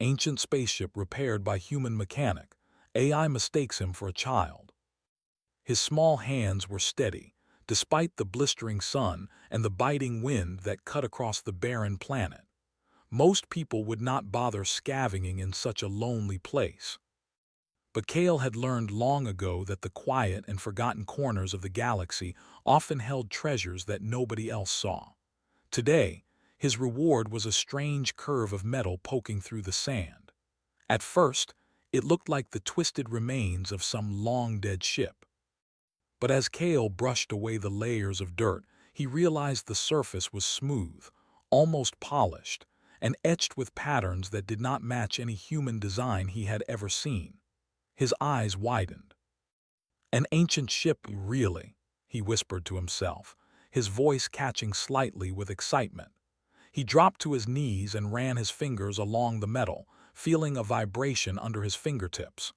Ancient spaceship repaired by human mechanic. AI mistakes him for a child. His small hands were steady, despite the blistering sun and the biting wind that cut across the barren planet. Most people would not bother scavenging in such a lonely place. But Kale had learned long ago that the quiet and forgotten corners of the galaxy often held treasures that nobody else saw. Today, his reward was a strange curve of metal poking through the sand. At first, it looked like the twisted remains of some long-dead ship. But as Kale brushed away the layers of dirt, he realized the surface was smooth, almost polished, and etched with patterns that did not match any human design he had ever seen. His eyes widened. An ancient ship, really, he whispered to himself, his voice catching slightly with excitement. He dropped to his knees and ran his fingers along the metal, feeling a vibration under his fingertips.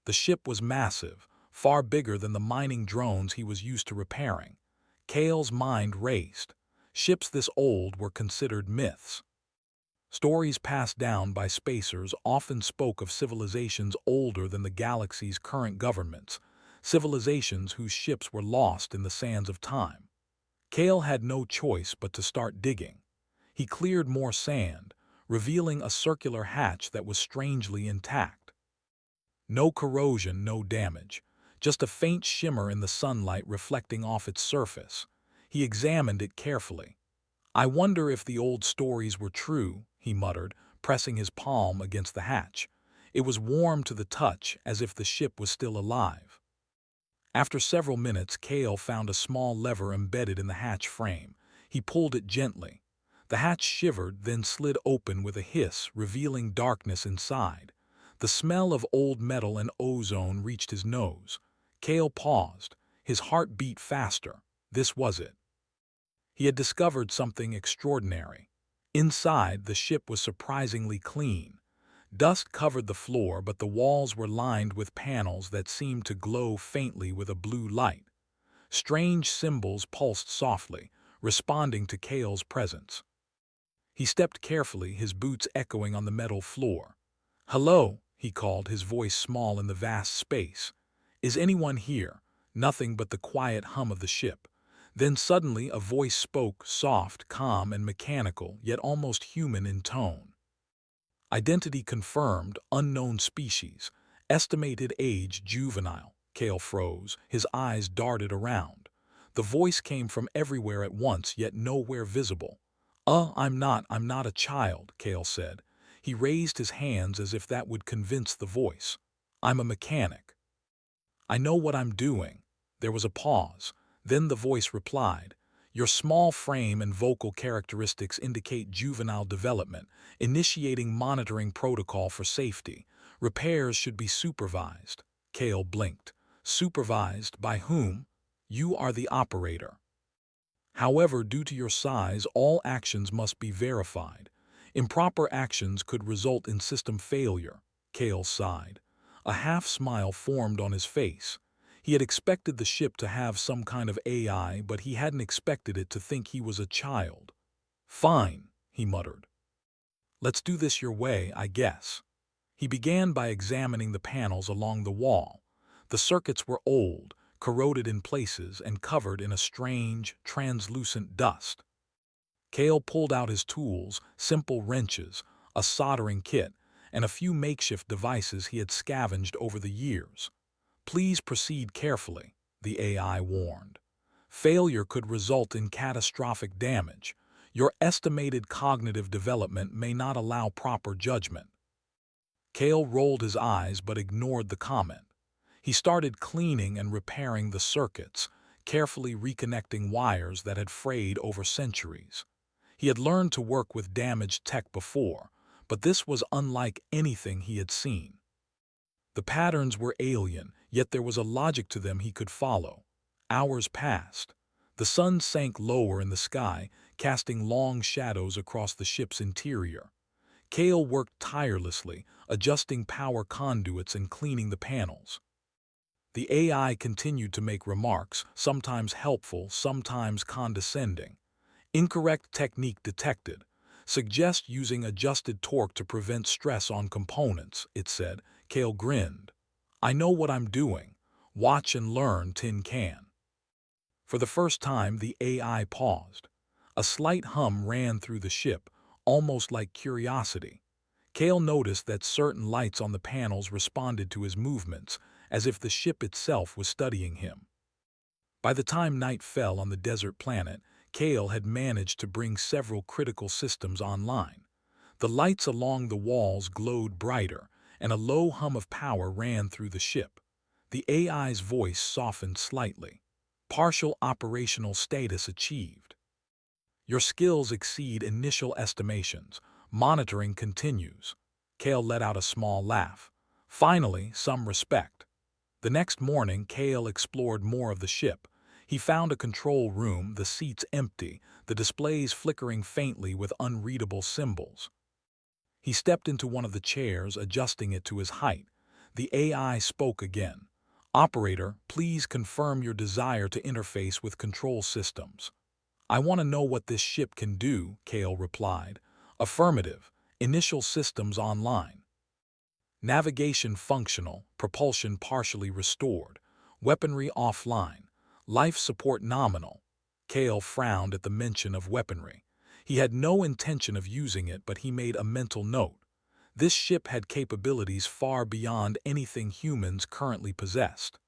The ship was massive, far bigger than the mining drones he was used to repairing. Kale's mind raced. Ships this old were considered myths. Stories passed down by spacers often spoke of civilizations older than the galaxy's current governments, civilizations whose ships were lost in the sands of time. Kale had no choice but to start digging. He cleared more sand, revealing a circular hatch that was strangely intact. No corrosion, no damage, just a faint shimmer in the sunlight reflecting off its surface. He examined it carefully. "I wonder if the old stories were true," he muttered, pressing his palm against the hatch. It was warm to the touch, as if the ship was still alive. After several minutes, Kale found a small lever embedded in the hatch frame. He pulled it gently. The hatch shivered, then slid open with a hiss, revealing darkness inside. The smell of old metal and ozone reached his nose. Kale paused. His heart beat faster. This was it. He had discovered something extraordinary. Inside, the ship was surprisingly clean. Dust covered the floor, but the walls were lined with panels that seemed to glow faintly with a blue light. Strange symbols pulsed softly, responding to Kale's presence. He stepped carefully, his boots echoing on the metal floor. "Hello," he called, his voice small in the vast space. "Is anyone here?" Nothing but the quiet hum of the ship. Then suddenly a voice spoke, soft, calm, and mechanical, yet almost human in tone. Identity confirmed, unknown species. Estimated age juvenile. Kale froze, his eyes darted around. The voice came from everywhere at once, yet nowhere visible. I'm not a child," Kale said. He raised his hands as if that would convince the voice. "I'm a mechanic. I know what I'm doing." There was a pause. Then the voice replied, "Your small frame and vocal characteristics indicate juvenile development, initiating monitoring protocol for safety. Repairs should be supervised." Kale blinked. "Supervised by whom?" "You are the operator. However, due to your size, all actions must be verified. Improper actions could result in system failure." Kale sighed. A half-smile formed on his face. He had expected the ship to have some kind of AI, but he hadn't expected it to think he was a child. "Fine," he muttered. "Let's do this your way, I guess." He began by examining the panels along the wall. The circuits were old, corroded in places, and covered in a strange, translucent dust. Kale pulled out his tools, simple wrenches, a soldering kit, and a few makeshift devices he had scavenged over the years. "Please proceed carefully," the AI warned. "Failure could result in catastrophic damage. Your estimated cognitive development may not allow proper judgment." Kale rolled his eyes but ignored the comment. He started cleaning and repairing the circuits, carefully reconnecting wires that had frayed over centuries. He had learned to work with damaged tech before, but this was unlike anything he had seen. The patterns were alien, yet there was a logic to them he could follow. Hours passed. The sun sank lower in the sky, casting long shadows across the ship's interior. Kale worked tirelessly, adjusting power conduits and cleaning the panels. The AI continued to make remarks, sometimes helpful, sometimes condescending. "Incorrect technique detected. Suggest using adjusted torque to prevent stress on components, it said. Kale grinned. I know what I'm doing. Watch and learn, Tin Can. For the first time, the AI paused. A slight hum ran through the ship, almost like curiosity. Kale noticed that certain lights on the panels responded to his movements, as if the ship itself was studying him. By the time night fell on the desert planet, Kale had managed to bring several critical systems online. The lights along the walls glowed brighter, and a low hum of power ran through the ship. The AI's voice softened slightly. Partial operational status achieved. Your skills exceed initial estimations. Monitoring continues. Kale let out a small laugh. Finally, some respect. The next morning, Kale explored more of the ship. He found a control room, the seats empty, the displays flickering faintly with unreadable symbols. He stepped into one of the chairs, adjusting it to his height. The AI spoke again. Operator, please confirm your desire to interface with control systems. I want to know what this ship can do, Kale replied. Affirmative. Initial systems online. Navigation functional, propulsion partially restored, weaponry offline, life support nominal. Kale frowned at the mention of weaponry. He had no intention of using it, but he made a mental note. This ship had capabilities far beyond anything humans currently possessed.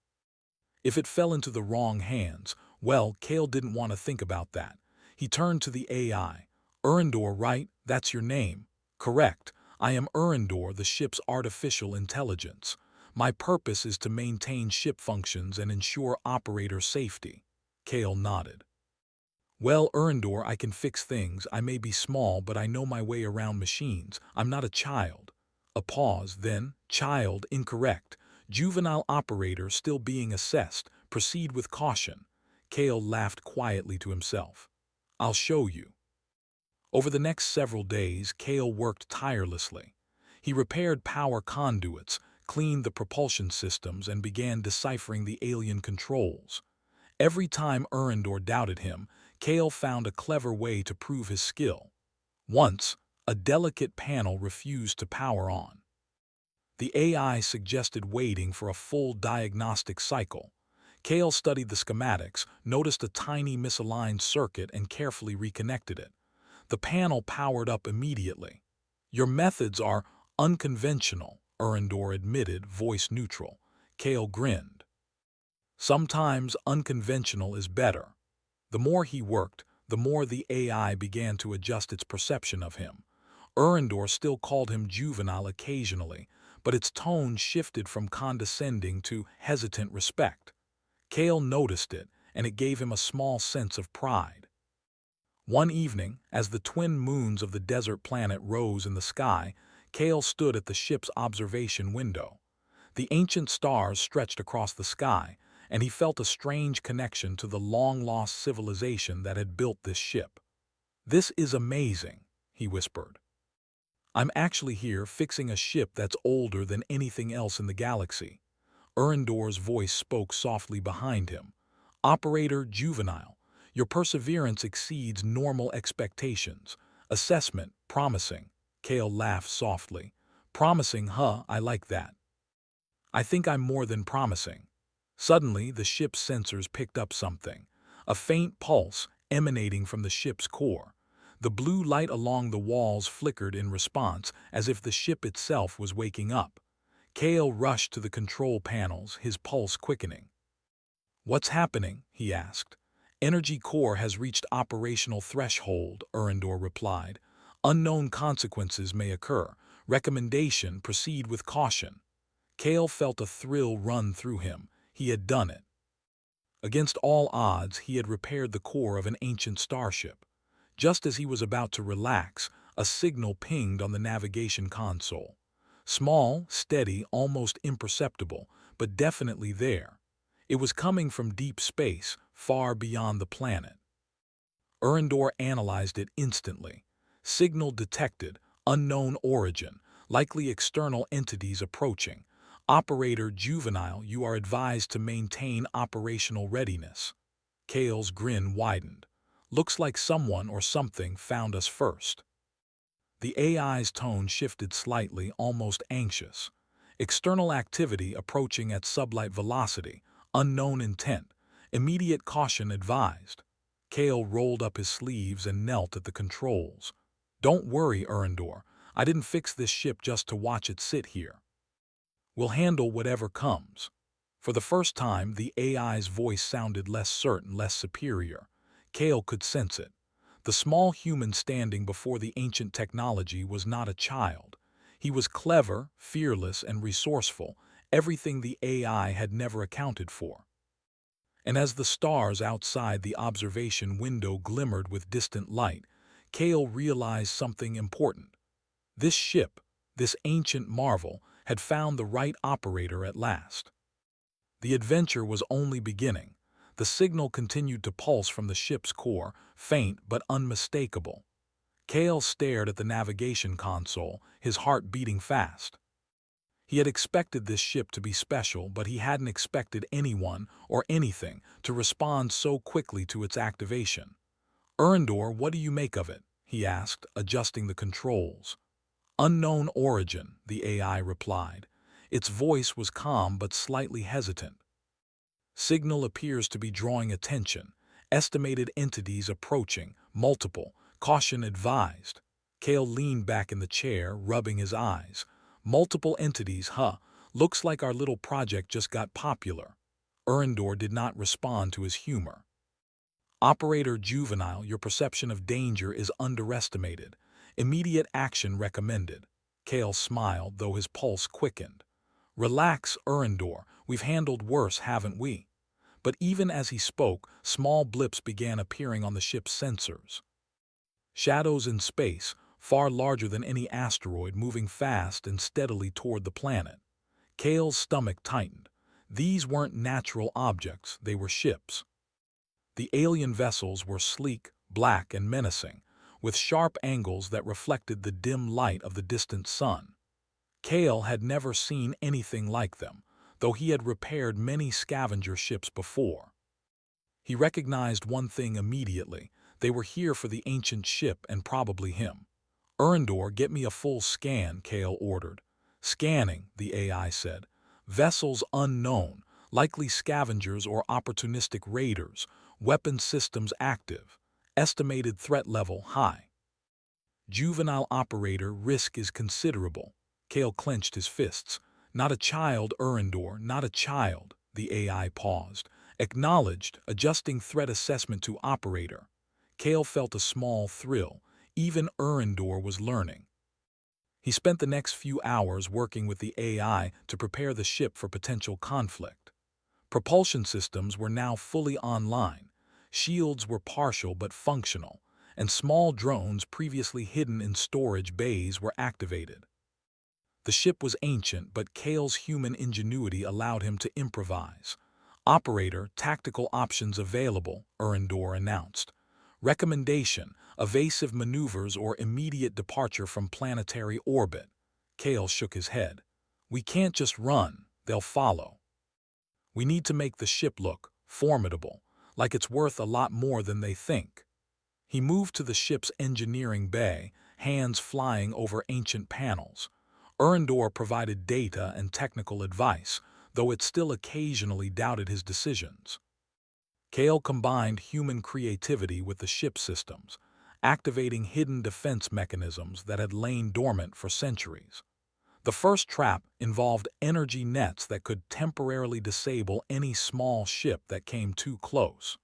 If it fell into the wrong hands, well, Kale didn't want to think about that. He turned to the AI. Urindor, right? That's your name. Correct. I am Urindor, the ship's artificial intelligence. My purpose is to maintain ship functions and ensure operator safety. Kale nodded. Well, Urindor, I can fix things. I may be small, but I know my way around machines. I'm not a child. A pause, then, child, incorrect. Juvenile operator still being assessed. Proceed with caution. Kale laughed quietly to himself. I'll show you. Over the next several days, Kale worked tirelessly. He repaired power conduits, cleaned the propulsion systems, and began deciphering the alien controls. Every time Urindor doubted him, Kale found a clever way to prove his skill. Once, a delicate panel refused to power on. The AI suggested waiting for a full diagnostic cycle. Kale studied the schematics, noticed a tiny misaligned circuit, and carefully reconnected it. The panel powered up immediately. Your methods are unconventional, Urindor admitted, voice neutral. Kale grinned. Sometimes unconventional is better. The more he worked, the more the AI began to adjust its perception of him. Urindor still called him juvenile occasionally, but its tone shifted from condescending to hesitant respect. Kale noticed it, and it gave him a small sense of pride. One evening, as the twin moons of the desert planet rose in the sky, Kale stood at the ship's observation window. The ancient stars stretched across the sky, and he felt a strange connection to the long-lost civilization that had built this ship. This is amazing, he whispered. I'm actually here fixing a ship that's older than anything else in the galaxy. Urindor's voice spoke softly behind him. Operator Juvenile, your perseverance exceeds normal expectations. Assessment, promising. Kale laughed softly. Promising, huh? I like that. I think I'm more than promising. Suddenly, the ship's sensors picked up something. A faint pulse emanating from the ship's core. The blue light along the walls flickered in response, as if the ship itself was waking up. Kale rushed to the control panels, his pulse quickening. What's happening? He asked. Energy core has reached operational threshold, Urindor replied. Unknown consequences may occur. Recommendation, proceed with caution. Kale felt a thrill run through him. He had done it. Against all odds, he had repaired the core of an ancient starship. Just as he was about to relax, a signal pinged on the navigation console. Small, steady, almost imperceptible, but definitely there. It was coming from deep space, far beyond the planet. Urindor analyzed it instantly. Signal detected, unknown origin, likely external entities approaching. Operator Juvenile, you are advised to maintain operational readiness. Kale's grin widened. Looks like someone or something found us first. The AI's tone shifted slightly, almost anxious. External activity approaching at sublight velocity, unknown intent, immediate caution advised. Kale rolled up his sleeves and knelt at the controls. Don't worry, Erendor. I didn't fix this ship just to watch it sit here. We'll handle whatever comes. For the first time, the AI's voice sounded less certain, less superior. Kale could sense it. The small human standing before the ancient technology was not a child. He was clever, fearless, and resourceful, everything the AI had never accounted for. And as the stars outside the observation window glimmered with distant light, Kale realized something important. This ship, this ancient marvel, had found the right operator at last. The adventure was only beginning. The signal continued to pulse from the ship's core, faint but unmistakable. Kale stared at the navigation console, his heart beating fast. He had expected this ship to be special, but he hadn't expected anyone or anything to respond so quickly to its activation. Erendor, what do you make of it? He asked, adjusting the controls. Unknown origin, the AI replied. Its voice was calm but slightly hesitant. Signal appears to be drawing attention. Estimated entities approaching, multiple, caution advised. Kale leaned back in the chair, rubbing his eyes. Multiple entities, huh? Looks like our little project just got popular. Erendor did not respond to his humor. Operator Juvenile, your perception of danger is underestimated. Immediate action recommended. Kale smiled, though his pulse quickened. Relax, Erendor. We've handled worse, haven't we? But even as he spoke, small blips began appearing on the ship's sensors. Shadows in space, far larger than any asteroid, moving fast and steadily toward the planet. Kale's stomach tightened. These weren't natural objects, they were ships. The alien vessels were sleek, black, and menacing, with sharp angles that reflected the dim light of the distant sun. Kale had never seen anything like them, though he had repaired many scavenger ships before. He recognized one thing immediately. They were here for the ancient ship and probably him. Erendor, get me a full scan, Kale ordered. Scanning, the AI said. Vessels unknown, likely scavengers or opportunistic raiders, weapon systems active, estimated threat level high. Juvenile operator, risk is considerable. Kale clenched his fists. Not a child, Erendor, not a child. The AI paused. Acknowledged, adjusting threat assessment to operator. Kale felt a small thrill. Even Erendor was learning. He spent the next few hours working with the AI to prepare the ship for potential conflict. Propulsion systems were now fully online. Shields were partial but functional, and small drones previously hidden in storage bays were activated. The ship was ancient, but Kale's human ingenuity allowed him to improvise. Operator, tactical options available, Erendor announced. Recommendation, evasive maneuvers or immediate departure from planetary orbit. Kale shook his head. We can't just run, they'll follow. We need to make the ship look formidable, like it's worth a lot more than they think. He moved to the ship's engineering bay, hands flying over ancient panels. Erendor provided data and technical advice, though it still occasionally doubted his decisions. Kale combined human creativity with the ship systems, activating hidden defense mechanisms that had lain dormant for centuries. The first trap involved energy nets that could temporarily disable any small ship that came too close.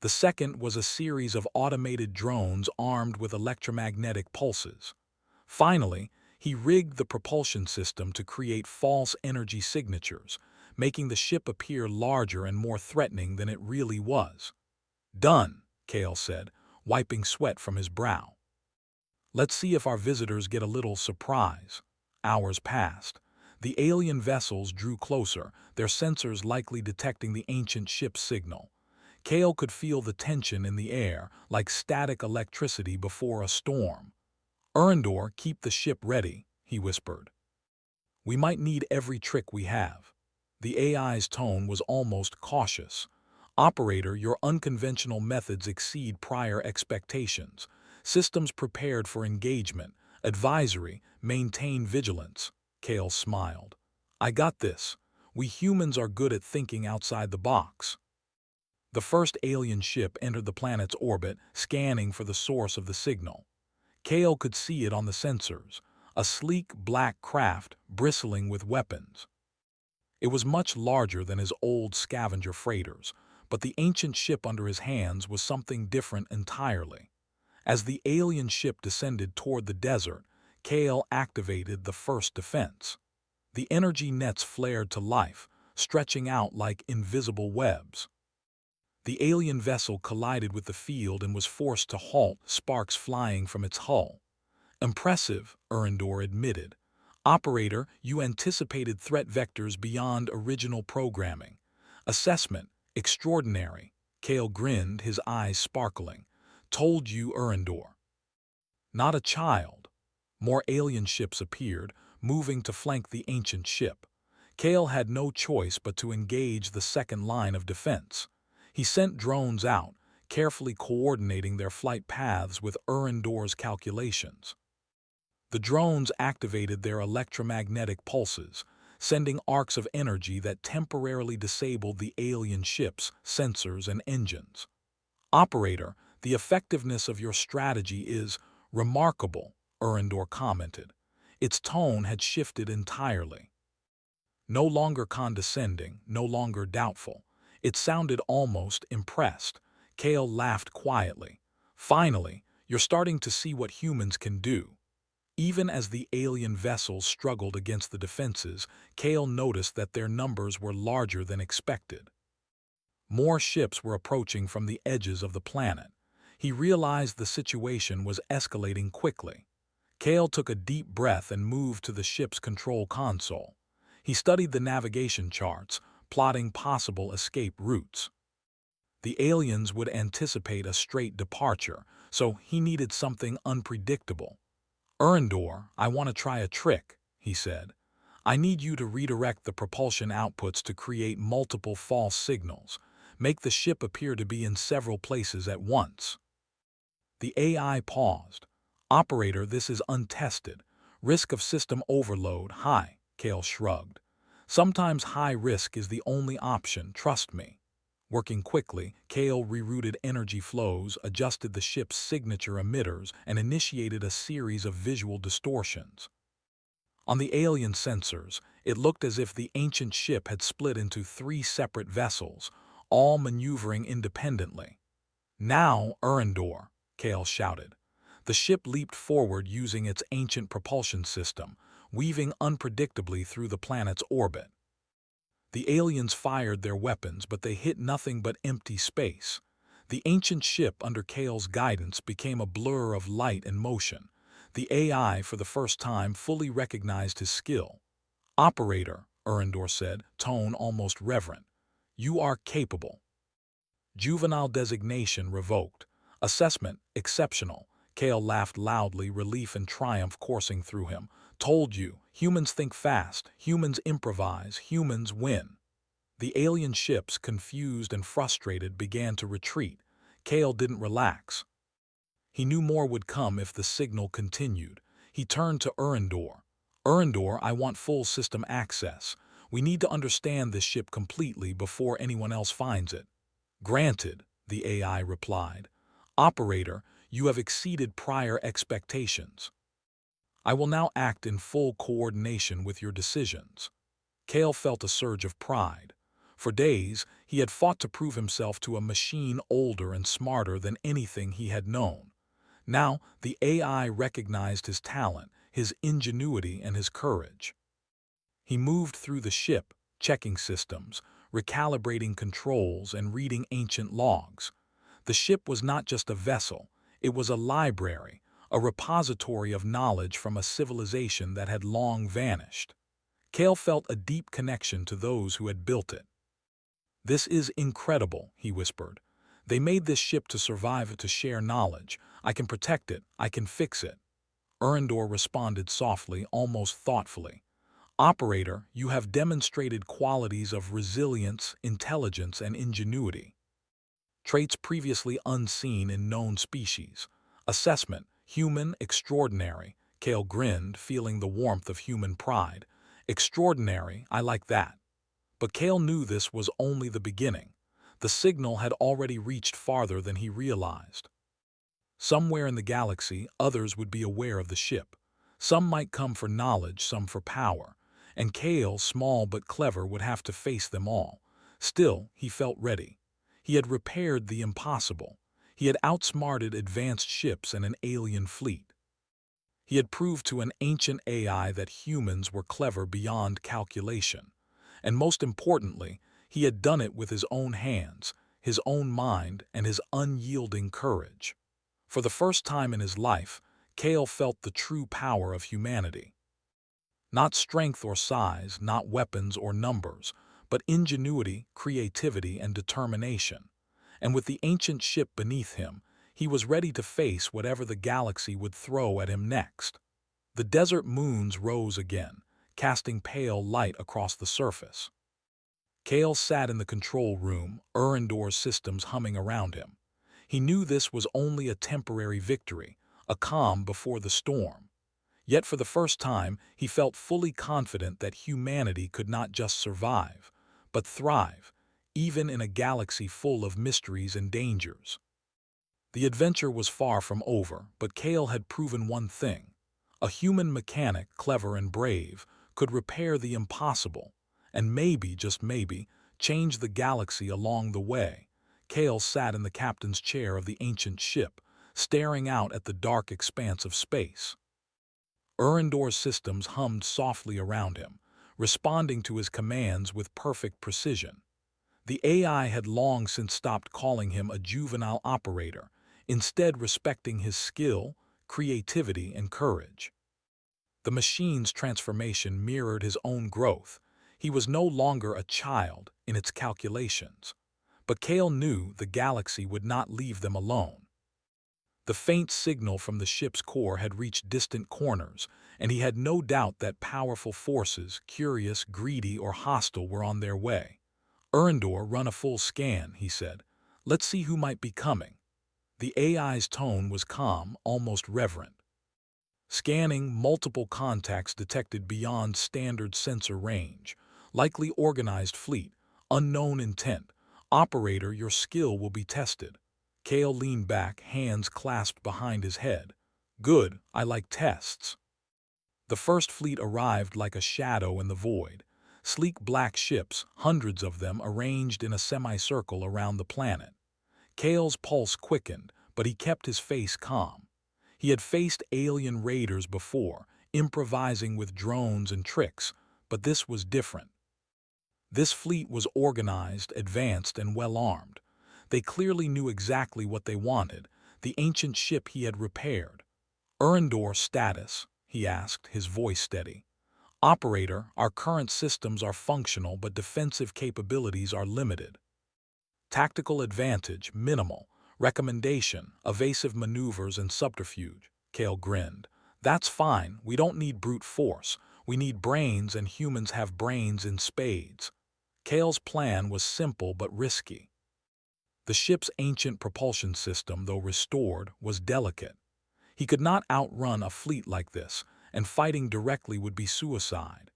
The second was a series of automated drones armed with electromagnetic pulses. Finally, he rigged the propulsion system to create false energy signatures, making the ship appear larger and more threatening than it really was. Done, Kale said, wiping sweat from his brow. Let's see if our visitors get a little surprise. Hours passed. The alien vessels drew closer, their sensors likely detecting the ancient ship's signal. Kale could feel the tension in the air, like static electricity before a storm. Erendor, keep the ship ready, he whispered. We might need every trick we have. The AI's tone was almost cautious. Operator, your unconventional methods exceed prior expectations. Systems prepared for engagement. Advisory, maintain vigilance. Kale smiled. I got this. We humans are good at thinking outside the box. The first alien ship entered the planet's orbit, scanning for the source of the signal. Kale could see it on the sensors, a sleek black craft bristling with weapons. It was much larger than his old scavenger freighters, but the ancient ship under his hands was something different entirely. As the alien ship descended toward the desert, Kale activated the first defense. The energy nets flared to life, stretching out like invisible webs. The alien vessel collided with the field and was forced to halt, sparks flying from its hull. Impressive, Erendor admitted. Operator, you anticipated threat vectors beyond original programming. Assessment, extraordinary. Kale grinned, his eyes sparkling. Told you, Erendor. Not a child. More alien ships appeared, moving to flank the ancient ship. Kale had no choice but to engage the second line of defense. He sent drones out, carefully coordinating their flight paths with Erendor's calculations. The drones activated their electromagnetic pulses, sending arcs of energy that temporarily disabled the alien ship's sensors and engines. Operator, the effectiveness of your strategy is remarkable, Erendor commented. Its tone had shifted entirely. No longer condescending, no longer doubtful. It sounded almost impressed. Kale laughed quietly. Finally, you're starting to see what humans can do. Even as the alien vessels struggled against the defenses, Kale noticed that their numbers were larger than expected. More ships were approaching from the edges of the planet. He realized the situation was escalating quickly. Kale took a deep breath and moved to the ship's control console. He studied the navigation charts, plotting possible escape routes. The aliens would anticipate a straight departure, so he needed something unpredictable. Erendor, I want to try a trick, he said. I need you to redirect the propulsion outputs to create multiple false signals. Make the ship appear to be in several places at once. The AI paused. Operator, this is untested. Risk of system overload high, Kale shrugged. Sometimes high risk is the only option, trust me. Working quickly, Kale rerouted energy flows, adjusted the ship's signature emitters, and initiated a series of visual distortions. On the alien sensors, it looked as if the ancient ship had split into 3 separate vessels, all maneuvering independently. Now, Erendor, Kale shouted. The ship leaped forward using its ancient propulsion system, weaving unpredictably through the planet's orbit. The aliens fired their weapons, but they hit nothing but empty space. The ancient ship, under Kale's guidance, became a blur of light and motion. The AI, for the first time, fully recognized his skill. Operator, Erendor said, tone almost reverent. You are capable. Juvenile designation revoked. Assessment exceptional. Kale laughed loudly, relief and triumph coursing through him. Told you, humans think fast, humans improvise, humans win. The alien ships, confused and frustrated, began to retreat. Kale didn't relax. He knew more would come if the signal continued. He turned to Erendor. Erendor, I want full system access. We need to understand this ship completely before anyone else finds it. Granted, the AI replied. Operator, you have exceeded prior expectations. I will now act in full coordination with your decisions. Kale felt a surge of pride. For days, he had fought to prove himself to a machine older and smarter than anything he had known. Now, the AI recognized his talent, his ingenuity, and his courage. He moved through the ship, checking systems, recalibrating controls, and reading ancient logs. The ship was not just a vessel, it was a library, a repository of knowledge from a civilization that had long vanished. Kale felt a deep connection to those who had built it. This is incredible, he whispered. They made this ship to survive, to share knowledge. I can protect it, I can fix it. Erendor responded softly, almost thoughtfully. Operator, you have demonstrated qualities of resilience, intelligence, and ingenuity. Traits previously unseen in known species. Assessment: human, extraordinary. Kale grinned, feeling the warmth of human pride. Extraordinary, I like that. But Kale knew this was only the beginning. The signal had already reached farther than he realized. Somewhere in the galaxy, others would be aware of the ship. Some might come for knowledge, some for power. And Kale, small but clever, would have to face them all. Still, he felt ready. He had repaired the impossible. He had outsmarted advanced ships and an alien fleet. He had proved to an ancient AI that humans were clever beyond calculation. And most importantly, he had done it with his own hands, his own mind, and his unyielding courage. For the first time in his life, Kale felt the true power of humanity. Not strength or size, not weapons or numbers, but ingenuity, creativity, and determination. And with the ancient ship beneath him, he was ready to face whatever the galaxy would throw at him next. The desert moons rose again, casting pale light across the surface. Kale sat in the control room, Erendor's systems humming around him. He knew this was only a temporary victory, a calm before the storm. Yet for the first time, he felt fully confident that humanity could not just survive, but thrive, even in a galaxy full of mysteries and dangers. The adventure was far from over, but Kale had proven one thing. A human mechanic, clever and brave, could repair the impossible, and maybe, just maybe, change the galaxy along the way. Kale sat in the captain's chair of the ancient ship, staring out at the dark expanse of space. Erendor's systems hummed softly around him, responding to his commands with perfect precision. The AI had long since stopped calling him a juvenile operator, instead respecting his skill, creativity, and courage. The machine's transformation mirrored his own growth. He was no longer a child in its calculations. But Kale knew the galaxy would not leave them alone. The faint signal from the ship's core had reached distant corners, and he had no doubt that powerful forces, curious, greedy, or hostile, were on their way. Erendor, run a full scan, he said. Let's see who might be coming. The AI's tone was calm, almost reverent. Scanning, multiple contacts detected beyond standard sensor range. Likely organized fleet, unknown intent. Operator, your skill will be tested. Kale leaned back, hands clasped behind his head. Good, I like tests. The first fleet arrived like a shadow in the void. Sleek black ships, hundreds of them arranged in a semicircle around the planet. Kale's pulse quickened, but he kept his face calm. He had faced alien raiders before, improvising with drones and tricks, but this was different. This fleet was organized, advanced, and well-armed. They clearly knew exactly what they wanted, the ancient ship he had repaired. Erendor, status, he asked, his voice steady. Operator, our current systems are functional, but defensive capabilities are limited. Tactical advantage, minimal. Recommendation, evasive maneuvers and subterfuge. Kale grinned. That's fine, we don't need brute force. We need brains, and humans have brains in spades. Kale's plan was simple but risky. The ship's ancient propulsion system, though restored, was delicate. He could not outrun a fleet like this, and fighting directly would be suicide.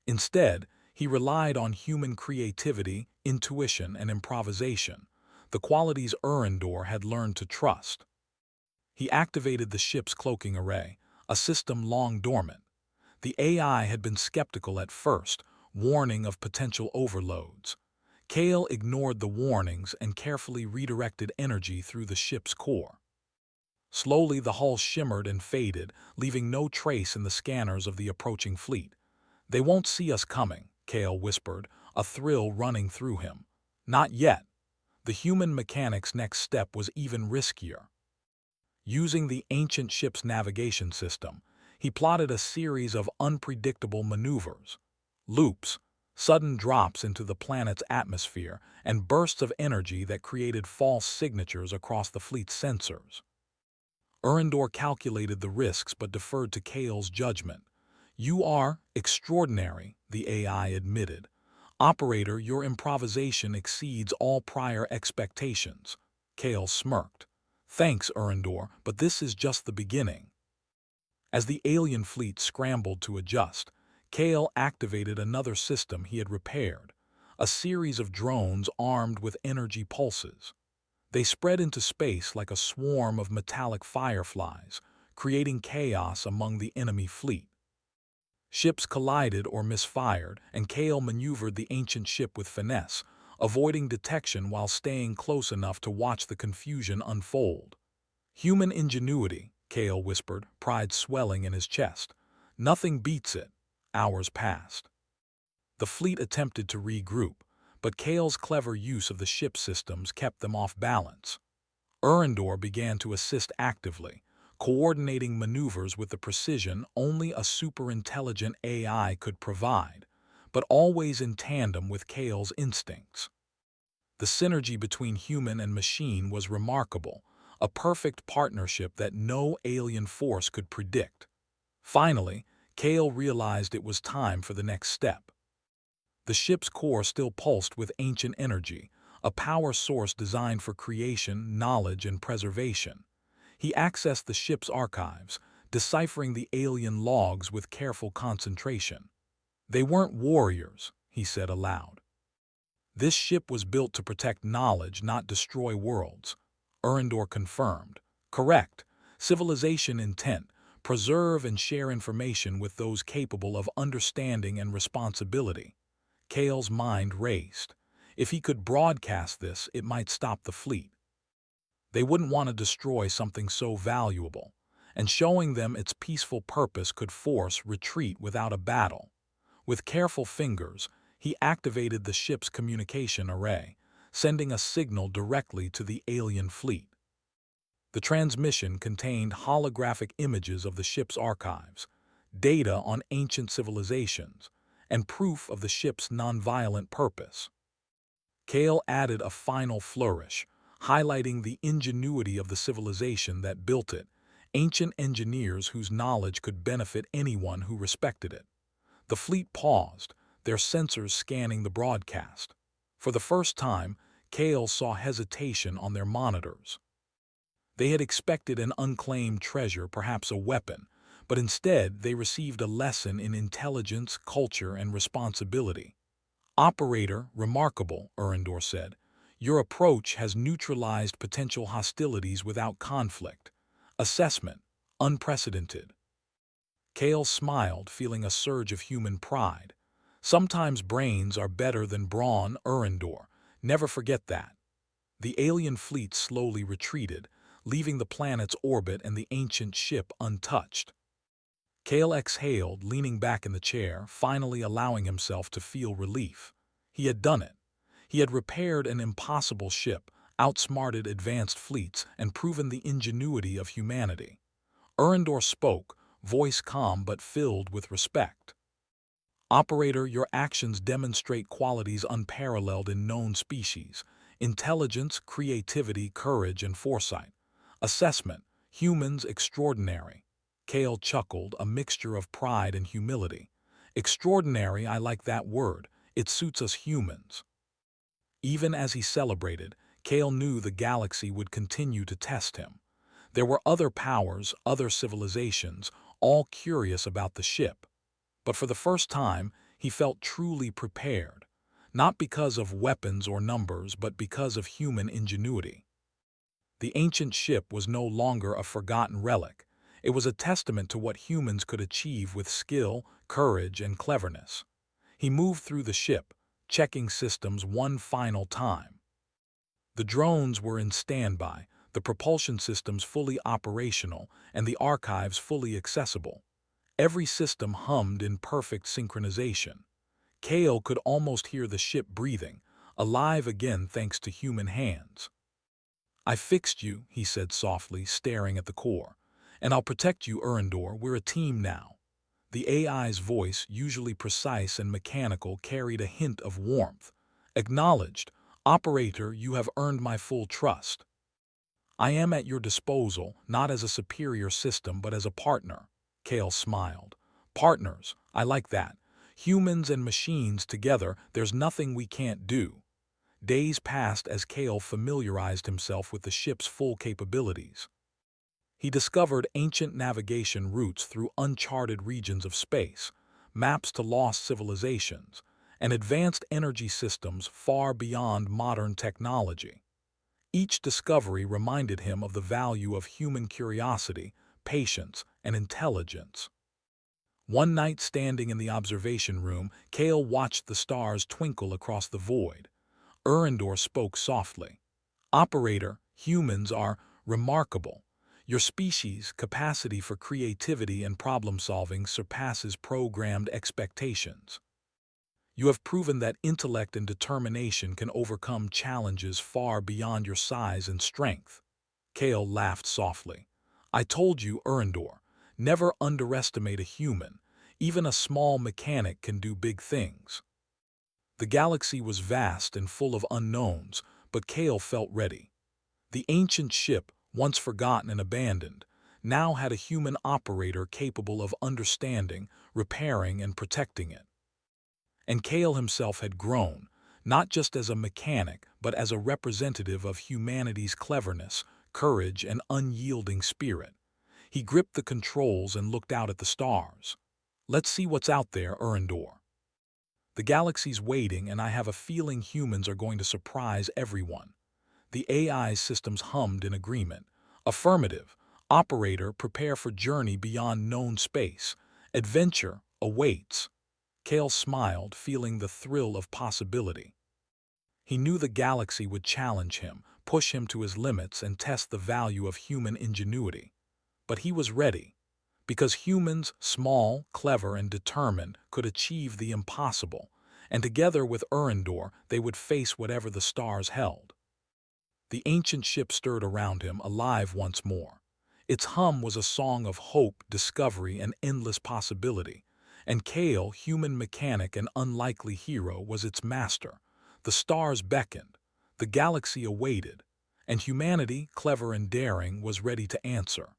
Instead, he relied on human creativity, intuition, and improvisation, the qualities Erendor had learned to trust. He activated the ship's cloaking array, a system long dormant. The AI had been skeptical at first, warning of potential overloads. Kale ignored the warnings and carefully redirected energy through the ship's core. Slowly, the hull shimmered and faded, leaving no trace in the scanners of the approaching fleet. They won't see us coming, Kale whispered, a thrill running through him. Not yet. The human mechanic's next step was even riskier. Using the ancient ship's navigation system, he plotted a series of unpredictable maneuvers. Loops, sudden drops into the planet's atmosphere, and bursts of energy that created false signatures across the fleet's sensors. Erendor calculated the risks but deferred to Kale's judgment. You are extraordinary, the AI admitted. Operator, your improvisation exceeds all prior expectations. Kale smirked. Thanks, Urindor, but this is just the beginning. As the alien fleet scrambled to adjust, Kale activated another system he had repaired, a series of drones armed with energy pulses. They spread into space like a swarm of metallic fireflies, creating chaos among the enemy fleet. Ships collided or misfired, and Kale maneuvered the ancient ship with finesse, avoiding detection while staying close enough to watch the confusion unfold. Human ingenuity, Kale whispered, pride swelling in his chest. Nothing beats it. Hours passed. The fleet attempted to regroup, but Kale's clever use of the ship systems kept them off balance. Urindor began to assist actively, coordinating maneuvers with the precision only a superintelligent AI could provide, but always in tandem with Kale's instincts. The synergy between human and machine was remarkable, a perfect partnership that no alien force could predict. Finally, Kale realized it was time for the next step. The ship's core still pulsed with ancient energy, a power source designed for creation, knowledge, and preservation. He accessed the ship's archives, deciphering the alien logs with careful concentration. They weren't warriors, he said aloud. This ship was built to protect knowledge, not destroy worlds. Urindor confirmed. Correct. Civilization intent. Preserve and share information with those capable of understanding and responsibility. Kale's mind raced. If he could broadcast this, it might stop the fleet. They wouldn't want to destroy something so valuable, and showing them its peaceful purpose could force retreat without a battle. With careful fingers, he activated the ship's communication array, sending a signal directly to the alien fleet. The transmission contained holographic images of the ship's archives, data on ancient civilizations, and proof of the ship's nonviolent purpose. Kale added a final flourish, highlighting the ingenuity of the civilization that built it, ancient engineers whose knowledge could benefit anyone who respected it. The fleet paused, their sensors scanning the broadcast. For the first time, Kale saw hesitation on their monitors. They had expected an unclaimed treasure, perhaps a weapon, but instead they received a lesson in intelligence, culture, and responsibility. Operator, remarkable, Urindor said. Your approach has neutralized potential hostilities without conflict. Assessment, unprecedented. Kale smiled, feeling a surge of human pride. Sometimes brains are better than brawn, Urindor. Never forget that. The alien fleet slowly retreated, leaving the planet's orbit and the ancient ship untouched. Kale exhaled, leaning back in the chair, finally allowing himself to feel relief. He had done it. He had repaired an impossible ship, outsmarted advanced fleets, and proven the ingenuity of humanity. Urindor spoke, voice calm but filled with respect. Operator, your actions demonstrate qualities unparalleled in known species: intelligence, creativity, courage, and foresight. Assessment, humans extraordinary. Kale chuckled, a mixture of pride and humility. Extraordinary, I like that word. It suits us humans. Even as he celebrated, Kale knew the galaxy would continue to test him. There were other powers, other civilizations, all curious about the ship. But for the first time, he felt truly prepared, not because of weapons or numbers, but because of human ingenuity. The ancient ship was no longer a forgotten relic. It was a testament to what humans could achieve with skill, courage, and cleverness. He moved through the ship, checking systems one final time. The drones were in standby, the propulsion systems fully operational, and the archives fully accessible. Every system hummed in perfect synchronization. Kale could almost hear the ship breathing, alive again thanks to human hands. I fixed you, he said softly, staring at the core. And I'll protect you, Urindor. We're a team now. The AI's voice, usually precise and mechanical, carried a hint of warmth. Acknowledged. Operator, you have earned my full trust. I am at your disposal, not as a superior system, but as a partner. Kale smiled. Partners, I like that. Humans and machines together, there's nothing we can't do. Days passed as Kale familiarized himself with the ship's full capabilities. He discovered ancient navigation routes through uncharted regions of space, maps to lost civilizations, and advanced energy systems far beyond modern technology. Each discovery reminded him of the value of human curiosity, patience, and intelligence. One night standing in the observation room, Kale watched the stars twinkle across the void. Urindor spoke softly. "Operator, humans are remarkable. Your species' capacity for creativity and problem-solving surpasses programmed expectations. You have proven that intellect and determination can overcome challenges far beyond your size and strength." Kale laughed softly. "I told you, Urindor, never underestimate a human. Even a small mechanic can do big things." The galaxy was vast and full of unknowns, but Kale felt ready. The ancient ship, once forgotten and abandoned, now had a human operator capable of understanding, repairing, and protecting it. And Kale himself had grown, not just as a mechanic, but as a representative of humanity's cleverness, courage, and unyielding spirit. He gripped the controls and looked out at the stars. "Let's see what's out there, Urindor. The galaxy's waiting, and I have a feeling humans are going to surprise everyone." The AI systems hummed in agreement. "Affirmative. Operator, prepare for journey beyond known space. Adventure awaits." Kale smiled, feeling the thrill of possibility. He knew the galaxy would challenge him, push him to his limits, and test the value of human ingenuity. But he was ready, because humans, small, clever, and determined, could achieve the impossible, and together with Urindor, they would face whatever the stars held. The ancient ship stirred around him, alive once more. Its hum was a song of hope, discovery, and endless possibility. And Kale, human mechanic and unlikely hero, was its master. The stars beckoned, the galaxy awaited, and humanity, clever and daring, was ready to answer.